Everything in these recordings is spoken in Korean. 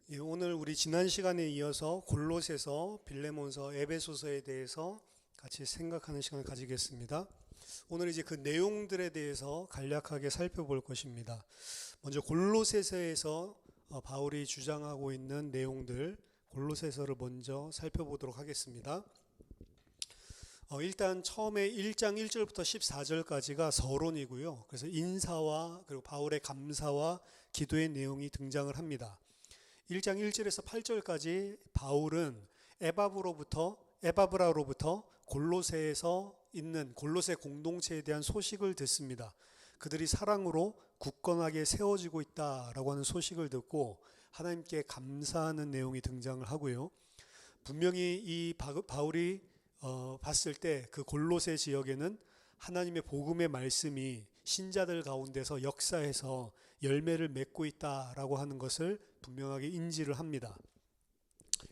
예, 오늘 우리 지난 시간에 이어서 골로새서, 빌레몬서, 에베소서에 대해서 같이 생각하는 시간을 가지겠습니다. 오늘 이제 그 내용들에 대해서 간략하게 살펴볼 것입니다. 먼저 골로새서에서 바울이 주장하고 있는 내용들, 골로새서를 먼저 살펴보도록 하겠습니다. 일단 처음에 1장 1절부터 14절까지가 서론이고요. 그래서 인사와 그리고 바울의 감사와 기도의 내용이 등장을 합니다. 1장 1절에서 8절까지 바울은 에바브라로부터 골로새에서 있는 골로새 공동체에 대한 소식을 듣습니다. 그들이 사랑으로 굳건하게 세워지고 있다라고 하는 소식을 듣고 하나님께 감사하는 내용이 등장을 하고요. 분명히 이 바울이 봤을 때 그 골로새 지역에는 하나님의 복음의 말씀이 신자들 가운데서 역사해서 열매를 맺고 있다라고 하는 것을 분명하게 인지를 합니다.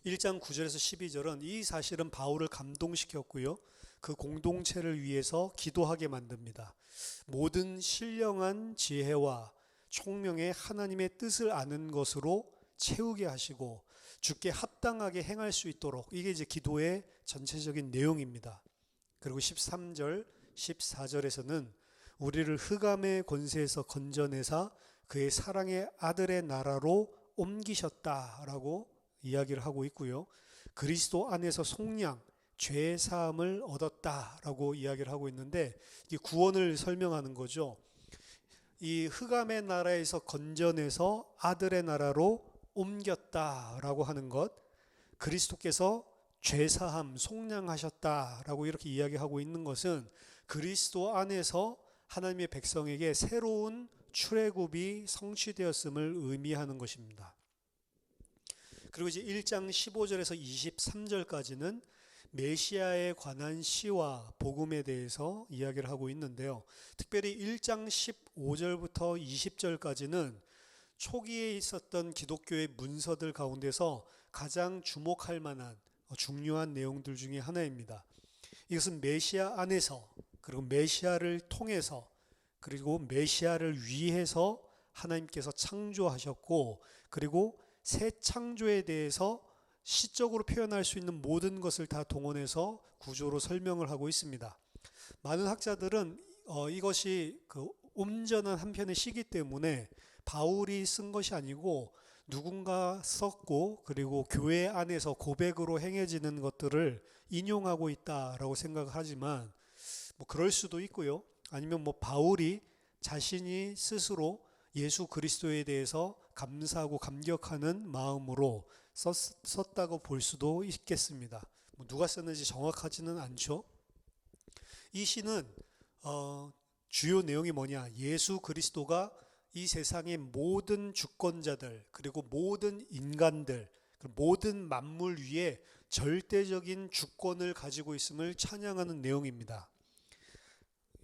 1장 9절에서 12절은 이 사실은 바울을 감동시켰고요. 그 공동체를 위해서 기도하게 만듭니다. 모든 신령한 지혜와 총명의 하나님의 뜻을 아는 것으로 채우게 하시고 주께 합당하게 행할 수 있도록, 이게 이제 기도의 전체적인 내용입니다. 그리고 13절, 14절에서는 우리를 흑암의 권세에서 건져내사 그의 사랑의 아들의 나라로 옮기셨다라고 이야기를 하고 있고요. 그리스도 안에서 속량, 죄 사함을 얻었다라고 이야기를 하고 있는데, 이 구원을 설명하는 거죠. 이 흑암의 나라에서 건져내서 아들의 나라로 옮겼다라고 하는 것, 그리스도께서 죄사함, 속량하셨다라고 이렇게 이야기하고 있는 것은 그리스도 안에서 하나님의 백성에게 새로운 출애굽이 성취되었음을 의미하는 것입니다. 그리고 이제 1장 15절에서 23절까지는 메시아에 관한 시와 복음에 대해서 이야기를 하고 있는데요. 특별히 1장 15절부터 20절까지는 초기에 있었던 기독교의 문서들 가운데서 가장 주목할 만한 중요한 내용들 중에 하나입니다. 이것은 메시아 안에서, 그리고 메시아를 통해서, 그리고 메시아를 위해서 하나님께서 창조하셨고, 그리고 새 창조에 대해서 시적으로 표현할 수 있는 모든 것을 다 동원해서 구조로 설명을 하고 있습니다. 많은 학자들은 이것이 그 온전한 한편의 시기 때문에 바울이 쓴 것이 아니고 누군가 썼고, 그리고 교회 안에서 고백으로 행해지는 것들을 인용하고 있다라고 생각을 하지만, 뭐 그럴 수도 있고요. 아니면 뭐 바울이 자신이 스스로 예수 그리스도에 대해서 감사하고 감격하는 마음으로 썼다고 볼 수도 있겠습니다. 뭐 누가 썼는지 정확하지는 않죠. 이 시는 주요 내용이 뭐냐? 예수 그리스도가 이 세상의 모든 주권자들, 그리고 모든 인간들, 모든 만물 위에 절대적인 주권을 가지고 있음을 찬양하는 내용입니다.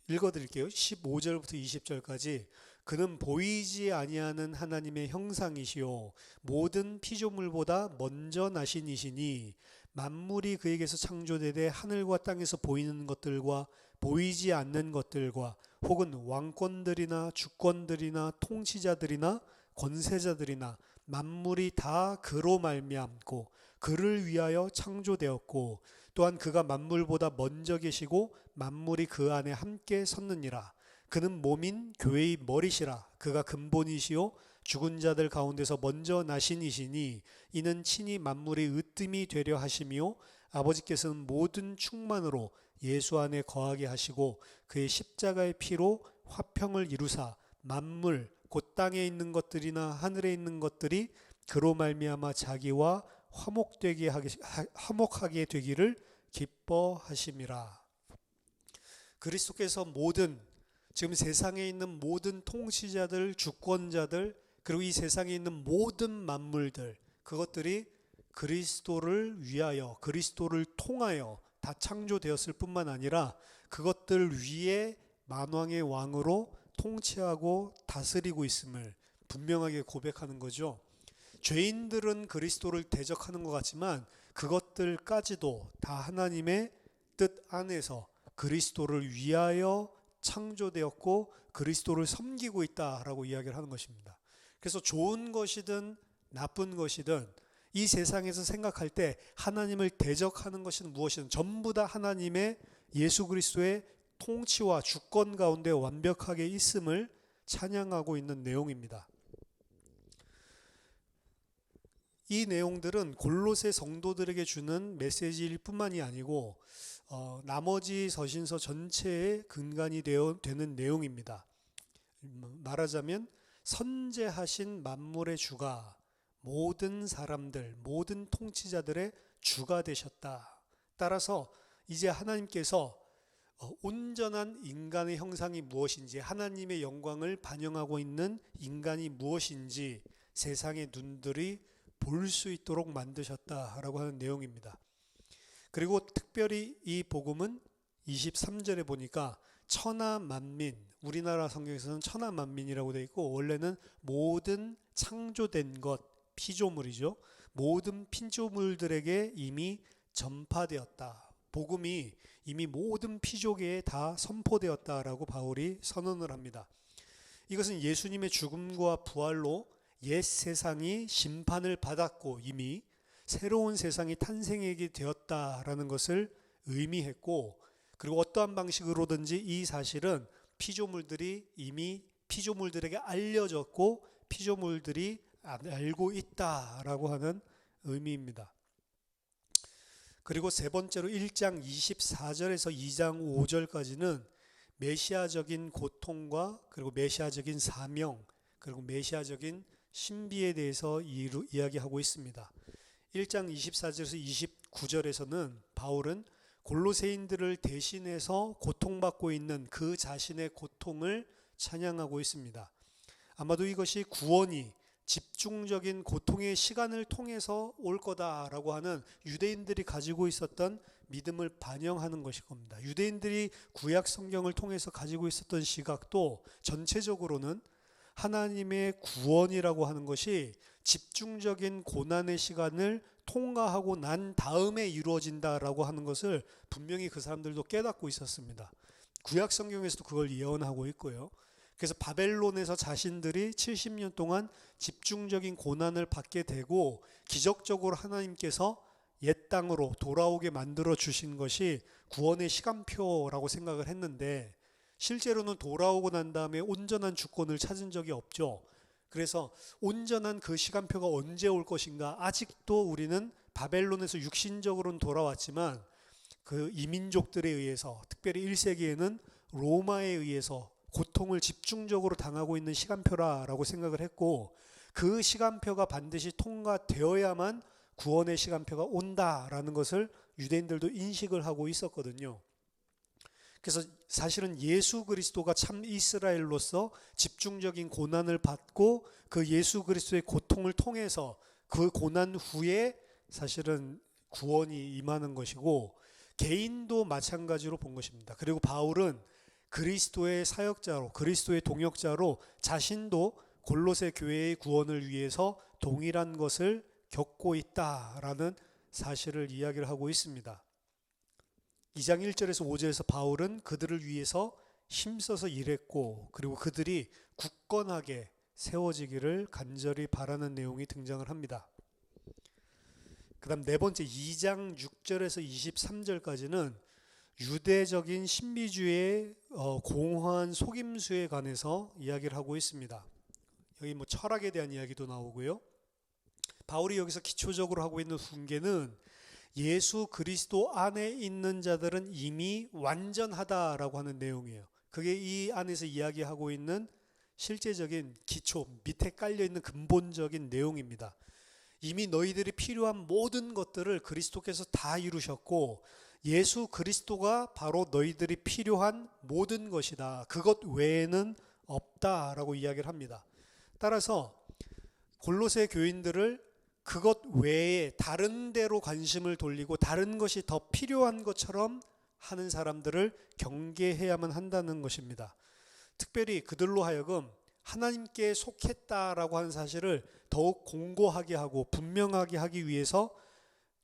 읽어드릴게요. 15절부터 20절까지. 그는 보이지 아니하는 하나님의 형상이시요 모든 피조물보다 먼저 나신 이시니 만물이 그에게서 창조되되 하늘과 땅에서 보이는 것들과 보이지 않는 것들과 혹은 왕권들이나 주권들이나 통치자들이나 권세자들이나 만물이 다 그로 말미암고 그를 위하여 창조되었고 또한 그가 만물보다 먼저 계시고 만물이 그 안에 함께 섰느니라. 그는 몸인 교회의 머리시라. 그가 근본이시요 죽은 자들 가운데서 먼저 나신 이시니 이는 친히 만물이 으뜸이 되려 하심이요 아버지께서는 모든 충만으로 예수 안에 거하게 하시고 그의 십자가의 피로 화평을 이루사 만물 곧 땅에 있는 것들이나 하늘에 있는 것들이 그로 말미암아 자기와 화목하게 되기를 기뻐하심이라. 그리스도께서 지금 세상에 있는 모든 통치자들, 주권자들, 그리고 이 세상에 있는 모든 만물들, 그것들이 그리스도를 위하여, 그리스도를 통하여 다 창조되었을 뿐만 아니라 그것들 위에 만왕의 왕으로 통치하고 다스리고 있음을 분명하게 고백하는 거죠. 죄인들은 그리스도를 대적하는 것 같지만 그것들까지도 다 하나님의 뜻 안에서 그리스도를 위하여 창조되었고 그리스도를 섬기고 있다라고 이야기를 하는 것입니다. 그래서 좋은 것이든 나쁜 것이든 이 세상에서 생각할 때 하나님을 대적하는 것이든 무엇이든 전부 다 하나님의 예수 그리스도의 통치와 주권 가운데 완벽하게 있음을 찬양하고 있는 내용입니다. 이 내용들은 골로새 성도들에게 주는 메시지일 뿐만이 아니고 나머지 서신서 전체의 근간이 되는 내용입니다. 말하자면 선재하신 만물의 주가 모든 사람들, 모든 통치자들의 주가 되셨다. 따라서 이제 하나님께서 온전한 인간의 형상이 무엇인지, 하나님의 영광을 반영하고 있는 인간이 무엇인지 세상의 눈들이 볼 수 있도록 만드셨다라고 하는 내용입니다. 그리고 특별히 이 복음은 23절에 보니까 천하만민, 우리나라 성경에서는 천하만민이라고 되어 있고 원래는 모든 창조된 것, 피조물이죠. 모든 피조물들에게 이미 전파되었다. 복음이 이미 모든 피조계에 다 선포되었다라고 바울이 선언을 합니다. 이것은 예수님의 죽음과 부활로 옛 세상이 심판을 받았고 이미 새로운 세상이 탄생하게 되었다라는 것을 의미했고, 그리고 어떠한 방식으로든지 이 사실은 피조물들이 이미 피조물들에게 알려졌고 피조물들이 알고 있다라고 하는 의미입니다. 그리고 세 번째로 1장 24절에서 2장 5절까지는 메시아적인 고통과 그리고 메시아적인 사명, 그리고 메시아적인 신비에 대해서 이야기하고 있습니다. 1장 24절에서 29절에서는 바울은 골로새인들을 대신해서 고통받고 있는 그 자신의 고통을 찬양하고 있습니다. 아마도 이것이 구원이 집중적인 고통의 시간을 통해서 올 거다라고 하는 유대인들이 가지고 있었던 믿음을 반영하는 것일 겁니다. 유대인들이 구약 성경을 통해서 가지고 있었던 시각도 전체적으로는 하나님의 구원이라고 하는 것이 집중적인 고난의 시간을 통과하고 난 다음에 이루어진다라고 하는 것을 분명히 그 사람들도 깨닫고 있었습니다. 구약 성경에서도 그걸 예언하고 있고요. 그래서 바벨론에서 자신들이 70년 동안 집중적인 고난을 받게 되고 기적적으로 하나님께서 옛 땅으로 돌아오게 만들어 주신 것이 구원의 시간표라고 생각을 했는데, 실제로는 돌아오고 난 다음에 온전한 주권을 찾은 적이 없죠. 그래서 온전한 그 시간표가 언제 올 것인가, 아직도 우리는 바벨론에서 육신적으로는 돌아왔지만 그 이민족들에 의해서, 특별히 1세기에는 로마에 의해서 고통을 집중적으로 당하고 있는 시간표라고 생각을 했고, 그 시간표가 반드시 통과되어야만 구원의 시간표가 온다라는 것을 유대인들도 인식을 하고 있었거든요. 그래서 사실은 예수 그리스도가 참 이스라엘로서 집중적인 고난을 받고 그 예수 그리스도의 고통을 통해서 그 고난 후에 사실은 구원이 임하는 것이고, 개인도 마찬가지로 본 것입니다. 그리고 바울은 그리스도의 사역자로, 그리스도의 동역자로 자신도 골로새 교회의 구원을 위해서 동일한 것을 겪고 있다라는 사실을 이야기를 하고 있습니다. 2장 1절에서 5절에서 바울은 그들을 위해서 힘써서 일했고, 그리고 그들이 굳건하게 세워지기를 간절히 바라는 내용이 등장을 합니다. 그 다음 네 번째 2장 6절에서 23절까지는 유대적인 신비주의의 공허한 속임수에 관해서 이야기를 하고 있습니다. 여기 철학에 대한 이야기도 나오고요. 바울이 여기서 기초적으로 하고 있는 훈계는 예수 그리스도 안에 있는 자들은 이미 완전하다라고 하는 내용이에요. 그게 이 안에서 이야기하고 있는 실제적인 기초, 밑에 깔려있는 근본적인 내용입니다. 이미 너희들이 필요한 모든 것들을 그리스도께서 다 이루셨고 예수 그리스도가 바로 너희들이 필요한 모든 것이다. 그것 외에는 없다라고 이야기를 합니다. 따라서 골로새 교인들을 그것 외에 다른 데로 관심을 돌리고 다른 것이 더 필요한 것처럼 하는 사람들을 경계해야만 한다는 것입니다. 특별히 그들로 하여금 하나님께 속했다라고 하는 사실을 더욱 공고하게 하고 분명하게 하기 위해서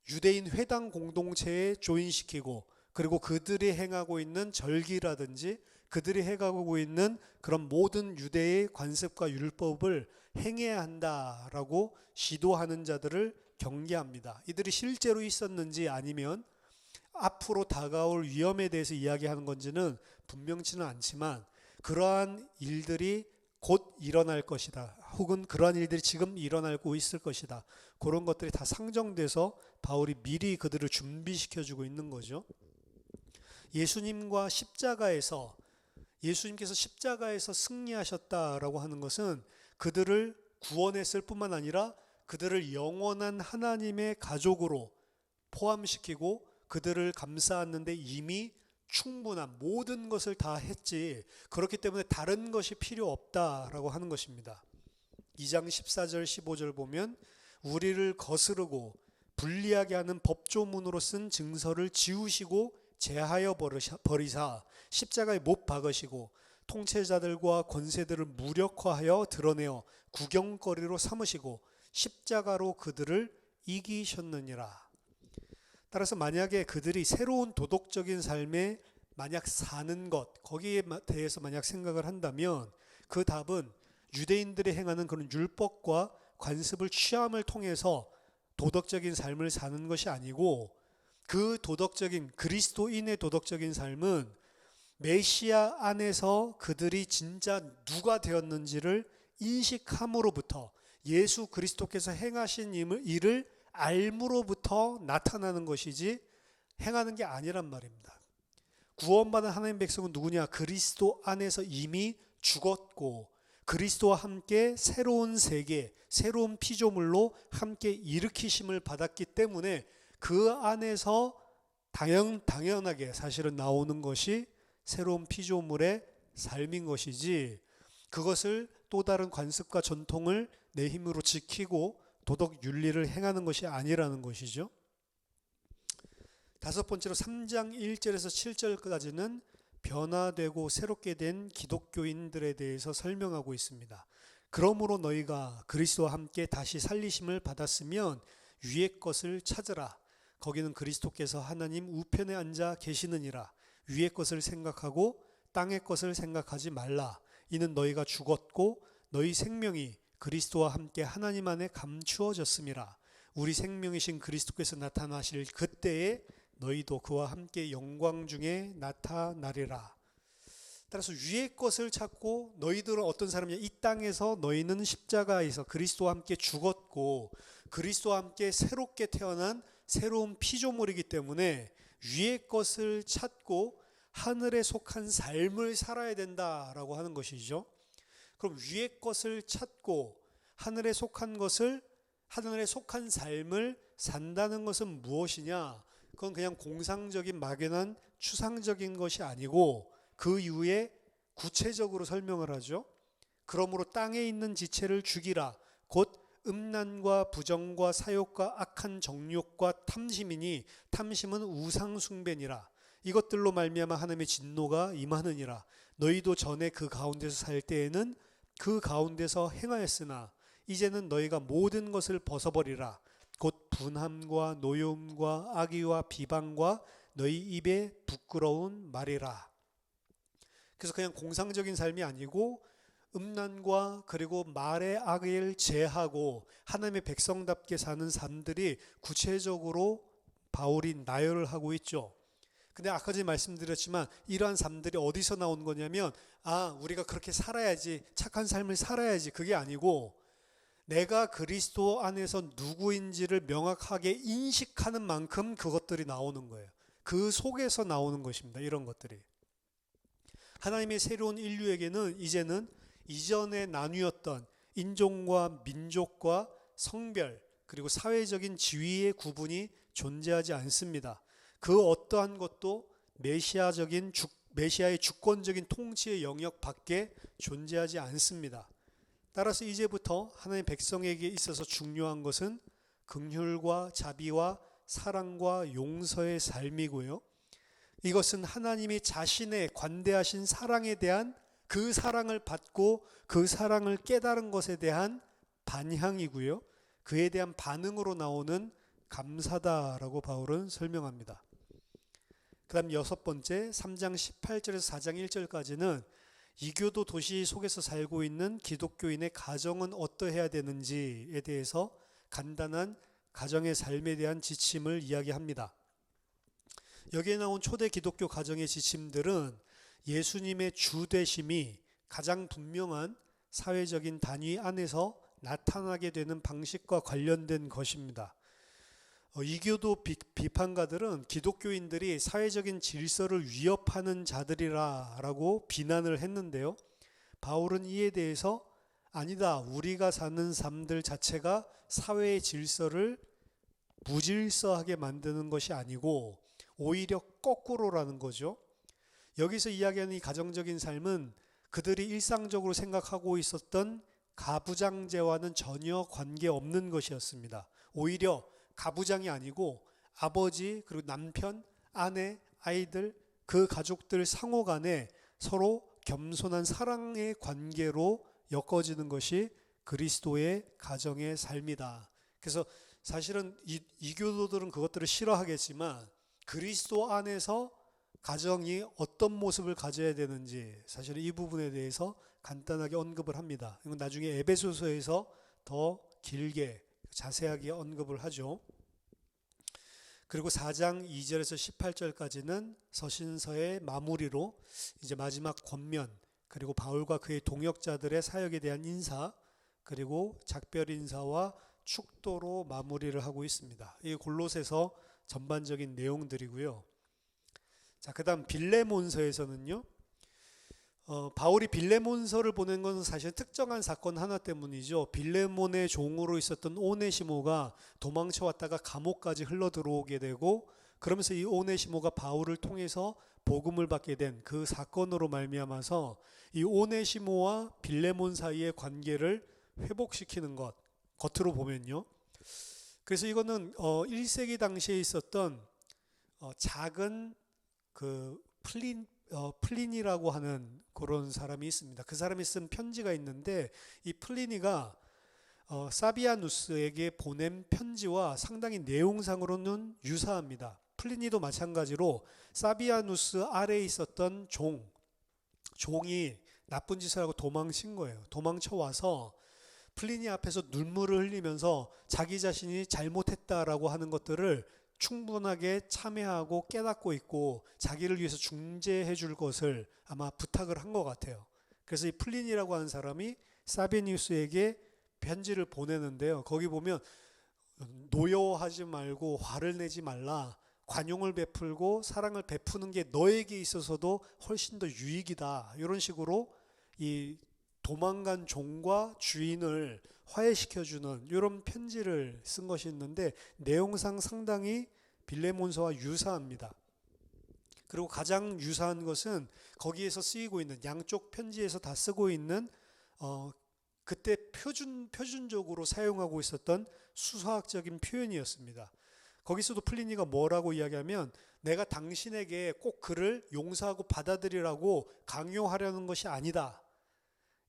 유대인 회당 공동체에 조인시키고, 그리고 그들이 행하고 있는 절기라든지 그들이 해가고 있는 그런 모든 유대의 관습과 율법을 행해야 한다라고 시도하는 자들을 경계합니다. 이들이 실제로 있었는지 아니면 앞으로 다가올 위험에 대해서 이야기하는 건지는 분명치는 않지만 그러한 일들이 곧 일어날 것이다. 혹은 그러한 일들이 지금 일어나고 있을 것이다. 그런 것들이 다 상정돼서 바울이 미리 그들을 준비시켜주고 있는 거죠. 예수님께서 십자가에서 승리하셨다라고 하는 것은 그들을 구원했을 뿐만 아니라 그들을 영원한 하나님의 가족으로 포함시키고 그들을 감싸았는데 이미 충분한 모든 것을 다 했지, 그렇기 때문에 다른 것이 필요 없다라고 하는 것입니다. 2장 14절 15절 보면 우리를 거스르고 불리하게 하는 법조문으로 쓴 증서를 지우시고 제하여 버리사 십자가에 못 박으시고 통치자들과 권세들을 무력화하여 드러내어 구경거리로 삼으시고 십자가로 그들을 이기셨느니라. 따라서 만약에 그들이 새로운 도덕적인 삶에 만약 사는 것, 거기에 대해서 만약 생각을 한다면 그 답은 유대인들이 행하는 그런 율법과 관습을 취함을 통해서 도덕적인 삶을 사는 것이 아니고, 그 도덕적인 그리스도인의 도덕적인 삶은 메시아 안에서 그들이 진짜 누가 되었는지를 인식함으로부터, 예수 그리스도께서 행하신 일을 알므로부터 나타나는 것이지 행하는 게 아니란 말입니다. 구원받은 하나님 백성은 누구냐? 그리스도 안에서 이미 죽었고 그리스도와 함께 새로운 세계, 새로운 피조물로 함께 일으키심을 받았기 때문에 그 안에서 당연하게 사실은 나오는 것이 새로운 피조물의 삶인 것이지, 그것을 또 다른 관습과 전통을 내 힘으로 지키고 도덕 윤리를 행하는 것이 아니라는 것이죠. 다섯 번째로 3장 1절에서 7절까지는 변화되고 새롭게 된 기독교인들에 대해서 설명하고 있습니다. 그러므로 너희가 그리스도와 함께 다시 살리심을 받았으면 위의 것을 찾으라. 거기는 그리스도께서 하나님 우편에 앉아 계시느니라. 위의 것을 생각하고 땅의 것을 생각하지 말라. 이는 너희가 죽었고 너희 생명이 그리스도와 함께 하나님 안에 감추어졌음이라. 우리 생명이신 그리스도께서 나타나실 그때에 너희도 그와 함께 영광 중에 나타나리라. 따라서 위의 것을 찾고, 너희들은 어떤 사람이냐? 이 땅에서 너희는 십자가에서 그리스도와 함께 죽었고 그리스도와 함께 새롭게 태어난 새로운 피조물이기 때문에 위의 것을 찾고 하늘에 속한 삶을 살아야 된다라고 하는 것이죠. 그럼 위의 것을 찾고 하늘에 속한 삶을 산다는 것은 무엇이냐? 그건 그냥 공상적인 막연한 추상적인 것이 아니고 그 이후에 구체적으로 설명을 하죠. 그러므로 땅에 있는 지체를 죽이라. 곧 음란과 부정과 사욕과 악한 정욕과 탐심이니 탐심은 우상 숭배니라. 이것들로 말미암아 하나님의 진노가 임하느니라. 너희도 전에 그 가운데서 살 때에는 그 가운데서 행하였으나 이제는 너희가 모든 것을 벗어버리라. 곧 분함과 노여움과 악의와 비방과 너희 입에 부끄러운 말이라. 그래서 그냥 공상적인 삶이 아니고 음란과 그리고 말의 악을 제하고 하나님의 백성답게 사는 삶들이 구체적으로 바울이 나열을 하고 있죠. 근데 아까 전에 말씀드렸지만 이러한 삶들이 어디서 나온 거냐면, 우리가 그렇게 살아야지, 착한 삶을 살아야지, 그게 아니고 내가 그리스도 안에서 누구인지를 명확하게 인식하는 만큼 그것들이 나오는 거예요. 그 속에서 나오는 것입니다. 이런 것들이. 하나님의 새로운 인류에게는 이제는 이전에 나뉘었던 인종과 민족과 성별 그리고 사회적인 지위의 구분이 존재하지 않습니다. 그 어떠한 것도 메시아의 주권적인 통치의 영역 밖에 존재하지 않습니다. 따라서 이제부터 하나님의 백성에게 있어서 중요한 것은 긍휼과 자비와 사랑과 용서의 삶이고요. 이것은 하나님이 자신의 관대하신 사랑에 대한, 그 사랑을 받고 그 사랑을 깨달은 것에 대한 반향이고요. 그에 대한 반응으로 나오는 감사다라고 바울은 설명합니다. 그 다음 여섯 번째 3장 18절에서 4장 1절까지는 이교도 도시 속에서 살고 있는 기독교인의 가정은 어떠해야 되는지에 대해서 간단한 가정의 삶에 대한 지침을 이야기합니다. 여기에 나온 초대 기독교 가정의 지침들은 예수님의 주되심이 가장 분명한 사회적인 단위 안에서 나타나게 되는 방식과 관련된 것입니다. 이교도 비판가들은 기독교인들이 사회적인 질서를 위협하는 자들이라고 비난을 했는데요. 바울은 이에 대해서 아니다, 우리가 사는 삶들 자체가 사회의 질서를 무질서하게 만드는 것이 아니고 오히려 거꾸로라는 거죠. 여기서 이야기하는 이 가정적인 삶은 그들이 일상적으로 생각하고 있었던 가부장제와는 전혀 관계없는 것이었습니다. 오히려 가부장이 아니고 아버지 그리고 남편, 아내, 아이들 그 가족들 상호 간에 서로 겸손한 사랑의 관계로 엮어지는 것이 그리스도의 가정의 삶이다. 그래서 사실은 이교도들은 그것들을 싫어하겠지만 그리스도 안에서 가정이 어떤 모습을 가져야 되는지 사실 이 부분에 대해서 간단하게 언급을 합니다. 이건 나중에 에베소서에서 더 길게 자세하게 언급을 하죠. 그리고 4장 2절에서 18절까지는 서신서의 마무리로 이제 마지막 권면, 그리고 바울과 그의 동역자들의 사역에 대한 인사, 그리고 작별 인사와 축도로 마무리를 하고 있습니다. 이 골로새서 전반적인 내용들이고요. 자, 그다음 빌레몬서에서는요. 바울이 빌레몬서를 보낸 것은 사실 특정한 사건 하나 때문이죠. 빌레몬의 종으로 있었던 오네시모가 도망쳐 왔다가 감옥까지 흘러 들어오게 되고, 그러면서 이 오네시모가 바울을 통해서 복음을 받게 된 그 사건으로 말미암아서 이 오네시모와 빌레몬 사이의 관계를 회복시키는 것, 겉으로 보면요. 그래서 이거는 1세기 당시에 있었던 작은 그 플리니라고 하는 그런 사람이 있습니다. 그 사람이 쓴 편지가 있는데 이 플리니가 사비아누스에게 보낸 편지와 상당히 내용상으로는 유사합니다. 플리니도 마찬가지로 사비아누스 아래에 있었던 종이 나쁜 짓을 하고 도망친 거예요. 도망쳐 와서 플리니 앞에서 눈물을 흘리면서 자기 자신이 잘못했다라고 하는 것들을 충분하게 참회하고 깨닫고 있고 자기를 위해서 중재해 줄 것을 아마 부탁을 한 것 같아요. 그래서 이 플린이라고 하는 사람이 사비니우스에게 편지를 보내는데요. 거기 보면 노여워하지 말고 화를 내지 말라, 관용을 베풀고 사랑을 베푸는 게 너에게 있어서도 훨씬 더 유익이다, 이런 식으로 이 도망간 종과 주인을 화해시켜주는 이런 편지를 쓴 것이 있는데 내용상 상당히 빌레몬서와 유사합니다. 그리고 가장 유사한 것은 거기에서 쓰이고 있는, 양쪽 편지에서 다 쓰고 있는 그때 표준적으로 사용하고 있었던 수사학적인 표현이었습니다. 거기서도 플리니가 뭐라고 이야기하면 내가 당신에게 꼭 그를 용서하고 받아들이라고 강요하려는 것이 아니다.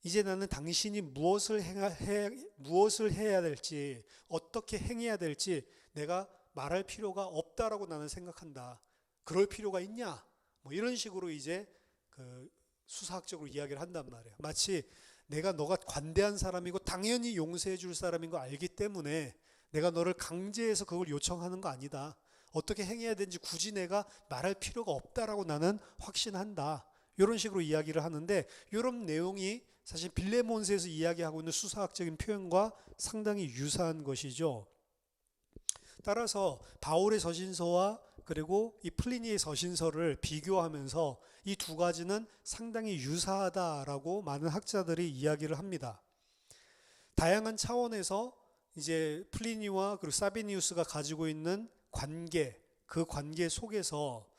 이제 나는 당신이 무엇을 해야 될지, 어떻게 행해야 될지 내가 말할 필요가 없다라고 나는 생각한다. 그럴 필요가 있냐? 뭐 이런 식으로 이제 그 수사학적으로 이야기를 한단 말이에요. 마치 내가 너가 관대한 사람이고 당연히 용서해 줄 사람인 거 알기 때문에 내가 너를 강제해서 그걸 요청하는 거 아니다. 어떻게 행해야 되는지 굳이 내가 말할 필요가 없다라고 나는 확신한다. 이런 식으로 이야기를 하는데 이런 내용이 사실 빌레몬서에서 이야기하고 있는 수사학적인 표현과 상당히 유사한 것이죠. 따라서 바울의 서신서와 그리고 이 플리니의 서신서를 비교하면서 이 두 가지는 상당히 유사하다라고 많은 학자들이 이야기를 합니다. 다양한 차원에서 이제 플리니와 그리고 사비니우스가 가지고 있는 관계, 그 관계 속에서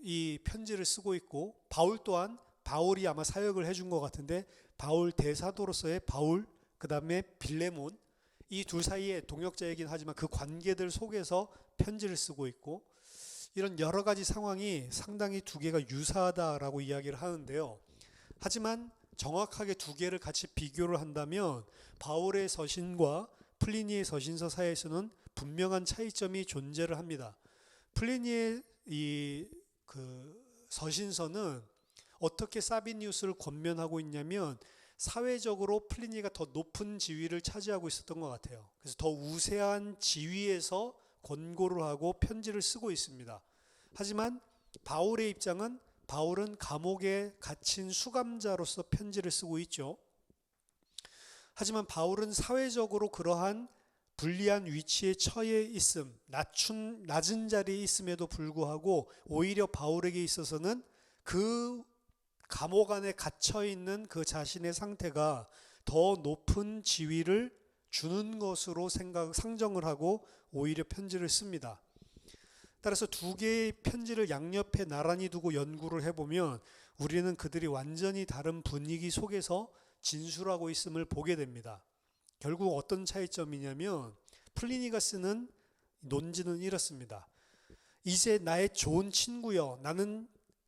이 편지를 쓰고 있고, 바울 또한 바울이 아마 사역을 해준 것 같은데 바울 대사도로서의 바울, 그 다음에 빌레몬, 이 둘 사이에 동역자이긴 하지만 그 관계들 속에서 편지를 쓰고 있고, 이런 여러 가지 상황이 상당히 두 개가 유사하다라고 이야기를 하는데요. 하지만 정확하게 두 개를 같이 비교를 한다면 바울의 서신과 플리니의 서신서 사이에서는 분명한 차이점이 존재를 합니다. 플리니의 이 서신서는 어떻게 사비니우스를 권면하고 있냐면 사회적으로 플리니가 더 높은 지위를 차지하고 있었던 것 같아요. 그래서 더 우세한 지위에서 권고를 하고 편지를 쓰고 있습니다. 하지만 바울의 입장은 바울은 감옥에 갇힌 수감자로서 편지를 쓰고 있죠. 하지만 바울은 사회적으로 그러한 불리한 위치에 처해 있음, 낮은 자리에 있음에도 불구하고 오히려 바울에게 있어서는 그 감옥 안에 갇혀 있는 그 자신의 상태가 더 높은 지위를 주는 것으로 상정을 하고 오히려 편지를 씁니다. 따라서 두 개의 편지를 양옆에 나란히 두고 연구를 해보면 우리는 그들이 완전히 다른 분위기 속에서 진술하고 있음을 보게 됩니다. 결국 어떤 차이점이냐면 플리니가 쓰는 논지는 이렇습니다. 이제 나의 좋은 친구여,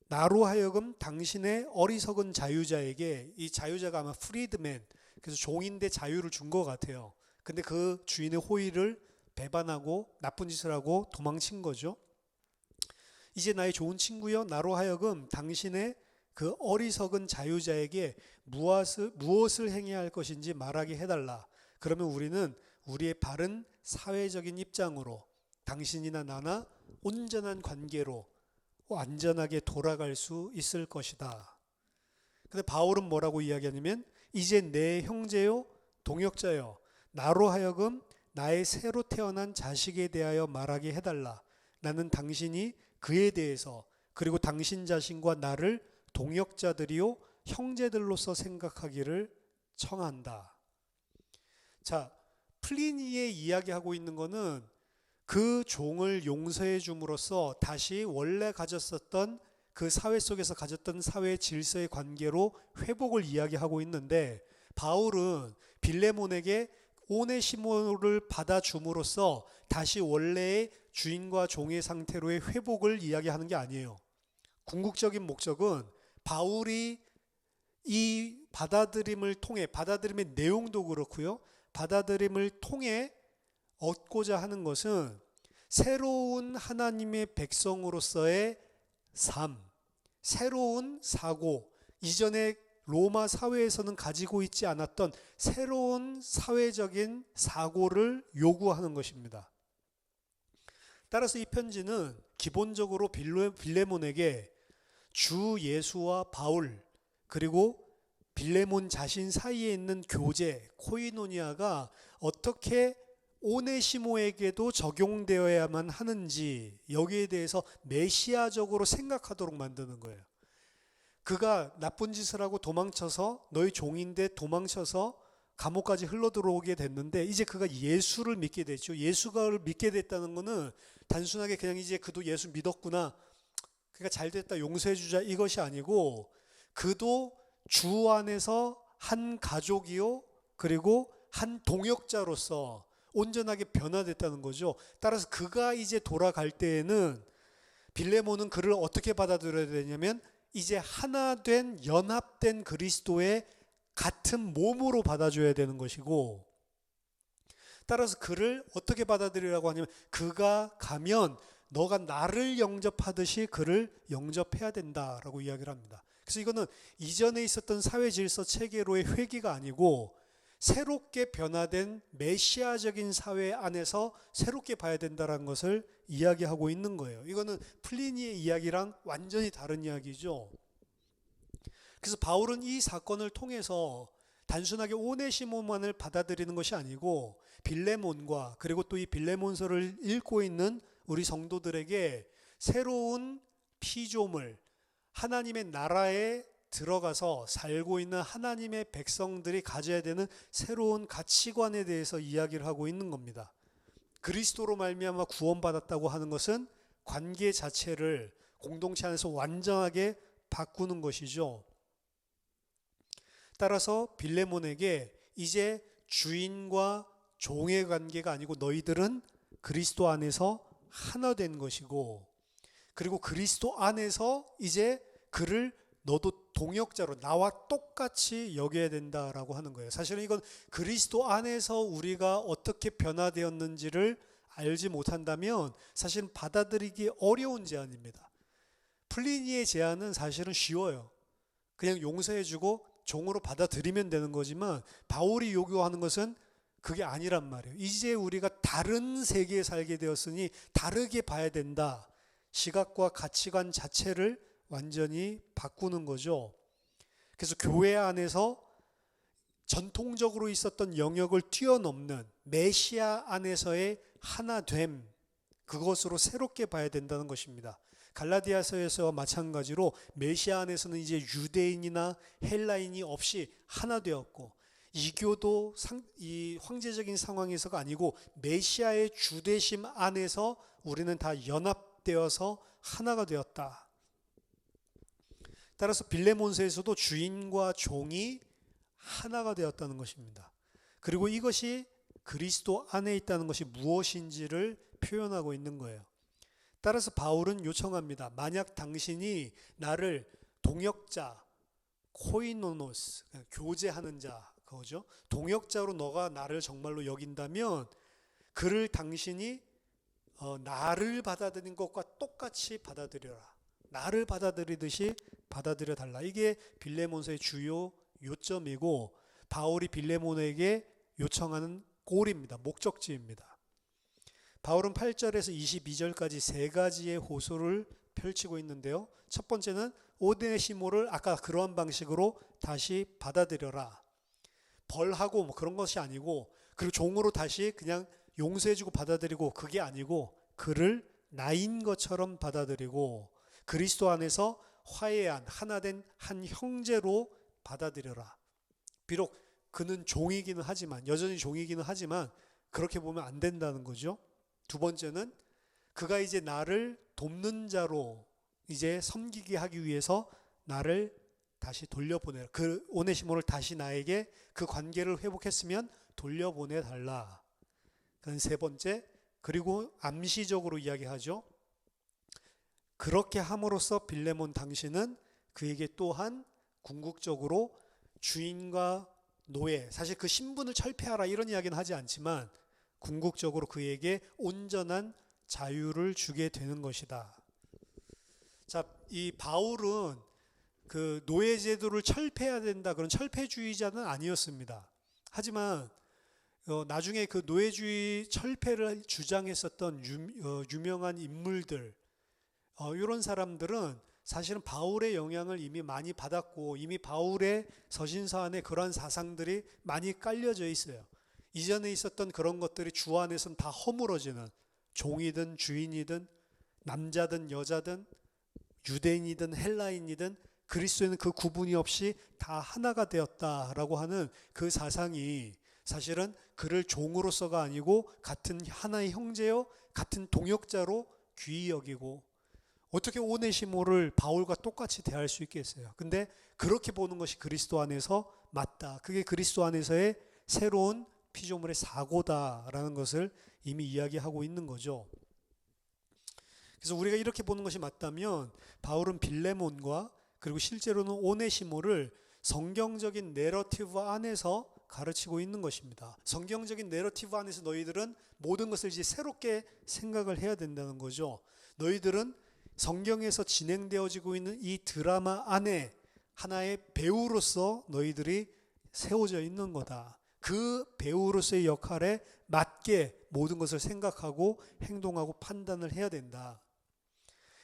나로 하여금 당신의 어리석은 자유자에게, 이 자유자가 아마 프리드맨, 그래서 종인데 자유를 준 것 같아요. 근데 그 주인의 호의를 배반하고 나쁜 짓을 하고 도망친 거죠. 이제 나의 좋은 친구여, 나로 하여금 당신의 그 어리석은 자유자에게 무엇을 행해야 할 것인지 말하게 해달라. 그러면 우리는 우리의 바른 사회적인 입장으로 당신이나 나나 온전한 관계로 안전하게 돌아갈 수 있을 것이다. 근데 바울은 뭐라고 이야기하냐면 이제 내 형제요 동역자요 나로 하여금 나의 새로 태어난 자식에 대하여 말하게 해달라. 나는 당신이 그에 대해서 그리고 당신 자신과 나를 동역자들이요 형제들로서 생각하기를 청한다. 자, 플리니의 이야기하고 있는 거는 그 종을 용서해 줌으로써 다시 원래 가졌었던 그 사회 속에서 가졌던 사회 질서의 관계로 회복을 이야기하고 있는데 바울은 빌레몬에게 오네시모를 받아줌으로써 다시 원래의 주인과 종의 상태로의 회복을 이야기하는 게 아니에요. 궁극적인 목적은 바울이 이 받아들임을 통해, 받아들임의 내용도 그렇고요, 받아들임을 통해 얻고자 하는 것은 새로운 하나님의 백성으로서의 삶, 새로운 사고, 이전에 로마 사회에서는 가지고 있지 않았던 새로운 사회적인 사고를 요구하는 것입니다. 따라서 이 편지는 기본적으로 빌레몬에게 주 예수와 바울 그리고 빌레몬 자신 사이에 있는 교제, 코이노니아가 어떻게 오네시모에게도 적용되어야만 하는지 여기에 대해서 메시아적으로 생각하도록 만드는 거예요. 그가 나쁜 짓을 하고 도망쳐서 너희 종인데 도망쳐서 감옥까지 흘러들어오게 됐는데 이제 그가 예수를 믿게 됐죠. 예수를 믿게 됐다는 것은 단순하게 그냥 이제 그도 예수 믿었구나, 그러니까 잘됐다 용서해 주자 이것이 아니고 그도 주 안에서 한 가족이요 그리고 한 동역자로서 온전하게 변화됐다는 거죠. 따라서 그가 이제 돌아갈 때에는 빌레몬은 그를 어떻게 받아들여야 되냐면 이제 하나 된 연합된 그리스도의 같은 몸으로 받아줘야 되는 것이고, 따라서 그를 어떻게 받아들이라고 하냐면 그가 가면 너가 나를 영접하듯이 그를 영접해야 된다라고 이야기를 합니다. 그래서 이거는 이전에 있었던 사회 질서 체계로의 회귀가 아니고 새롭게 변화된 메시아적인 사회 안에서 새롭게 봐야 된다는 것을 이야기하고 있는 거예요. 이거는 플리니의 이야기랑 완전히 다른 이야기죠. 그래서 바울은 이 사건을 통해서 단순하게 오네시모만을 받아들이는 것이 아니고 빌레몬과 그리고 또 이 빌레몬서를 읽고 있는 우리 성도들에게 새로운 피조물, 하나님의 나라에 들어가서 살고 있는 하나님의 백성들이 가져야 되는 새로운 가치관에 대해서 이야기를 하고 있는 겁니다. 그리스도로 말미암아 구원받았다고 하는 것은 관계 자체를 공동체 안에서 완전하게 바꾸는 것이죠. 따라서 빌레몬에게 이제 주인과 종의 관계가 아니고 너희들은 그리스도 안에서 하나 된 것이고, 그리고 그리스도 안에서 이제 그를 너도 동역자로 나와 똑같이 여겨야 된다라고 하는 거예요. 사실은 이건 그리스도 안에서 우리가 어떻게 변화되었는지를 알지 못한다면 사실은 받아들이기 어려운 제안입니다. 플리니의 제안은 사실은 쉬워요. 그냥 용서해주고 종으로 받아들이면 되는 거지만 바울이 요구하는 것은 그게 아니란 말이에요. 이제 우리가 다른 세계에 살게 되었으니 다르게 봐야 된다. 시각과 가치관 자체를 완전히 바꾸는 거죠. 그래서 교회 안에서 전통적으로 있었던 영역을 뛰어넘는 메시아 안에서의 하나됨, 그것으로 새롭게 봐야 된다는 것입니다. 갈라디아서에서와 마찬가지로 메시아 안에서는 이제 유대인이나 헬라인이 없이 하나 되었고, 이교도 이 황제적인 상황에서가 아니고 메시아의 주되심 안에서 우리는 다 연합되어서 하나가 되었다. 따라서 빌레몬서에서도 주인과 종이 하나가 되었다는 것입니다. 그리고 이것이 그리스도 안에 있다는 것이 무엇인지를 표현하고 있는 거예요. 따라서 바울은 요청합니다. 만약 당신이 나를 동역자, 코이노노스, 교제하는 자, 그거죠. 동역자로 너가 나를 정말로 여긴다면 그를 당신이 나를 받아들인 것과 똑같이 받아들여라. 나를 받아들이듯이 받아들여 달라. 이게 빌레몬서의 주요 요점이고 바울이 빌레몬에게 요청하는 골입니다. 목적지입니다. 바울은 8절에서 22절까지 세 가지의 호소를 펼치고 있는데요. 첫 번째는 오네시모를 아까 그러한 방식으로 다시 받아들여라. 벌하고 뭐 그런 것이 아니고, 그리고 종으로 다시 그냥 용서해주고 받아들이고, 그게 아니고 그를 나인 것처럼 받아들이고 그리스도 안에서 화해한 하나된 한 형제로 받아들여라. 비록 그는 종이기는 하지만, 여전히 종이기는 하지만 그렇게 보면 안 된다는 거죠. 두 번째는 그가 이제 나를 돕는 자로 이제 섬기게 하기 위해서 나를 다시 돌려보내라. 그 오네시모를 다시 나에게 그 관계를 회복했으면 돌려보내 달라. 그건 세 번째. 그리고 암시적으로 이야기하죠. 그렇게 함으로써 빌레몬 당신은 그에게 또한 궁극적으로 주인과 노예, 사실 그 신분을 철폐하라 이런 이야기는 하지 않지만 궁극적으로 그에게 온전한 자유를 주게 되는 것이다. 자, 이 바울은 그 노예 제도를 철폐해야 된다 그런 철폐주의자는 아니었습니다. 하지만 나중에 그 노예주의 철폐를 주장했었던 유명한 인물들, 이런 사람들은 사실은 바울의 영향을 이미 많이 받았고 이미 바울의 서신서 안에 그러한 사상들이 많이 깔려져 있어요. 이전에 있었던 그런 것들이 주 안에서는 다 허물어지는, 종이든 주인이든 남자든 여자든 유대인이든 헬라인이든 그리스도에는 그 구분이 없이 다 하나가 되었다라고 하는 그 사상이 사실은 그를 종으로서가 아니고 같은 하나의 형제요, 같은 동역자로 귀히 여기고, 어떻게 오네시모를 바울과 똑같이 대할 수 있겠어요? 근데 그렇게 보는 것이 그리스도 안에서 맞다. 그게 그리스도 안에서의 새로운 피조물의 사고다라는 것을 이미 이야기하고 있는 거죠. 그래서 우리가 이렇게 보는 것이 맞다면 바울은 빌레몬과 그리고 실제로는 오네시모를 성경적인 내러티브 안에서 가르치고 있는 것입니다. 성경적인 내러티브 안에서 너희들은 모든 것을 이제 새롭게 생각을 해야 된다는 거죠. 너희들은 성경에서 진행되어지고 있는 이 드라마 안에 하나의 배우로서 너희들이 세워져 있는 거다. 그 배우로서의 역할에 맞게 모든 것을 생각하고 행동하고 판단을 해야 된다.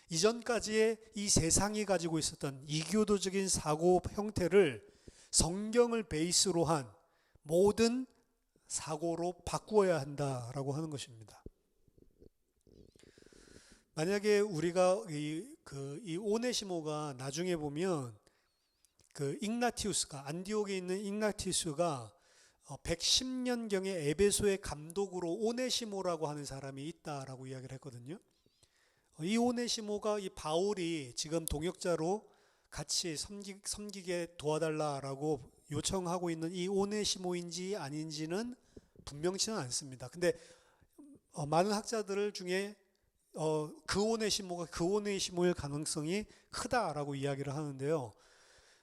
이전까지의 이 세상이 가지고 있었던 이교도적인 사고 형태를 성경을 베이스로 한 모든 사고로 바꾸어야 한다라고 하는 것입니다. 만약에 우리가 이 오네시모가 나중에 보면 그 igna티우스가, 안디옥에 있는 ig나티우스가 110년경에 에베소의 감독으로 오네시모라고 하는 사람이 있다라고 이야기를 했거든요. 이 오네시모가 이 바울이 지금 동역자로 같이 섬기게 도와달라라고 요청하고 있는 이 오네시모인지 아닌지는 분명치는 않습니다. 근데 많은 학자들 중에 그 오네시모가 그 오네시모일 가능성이 크다라고 이야기를 하는데요.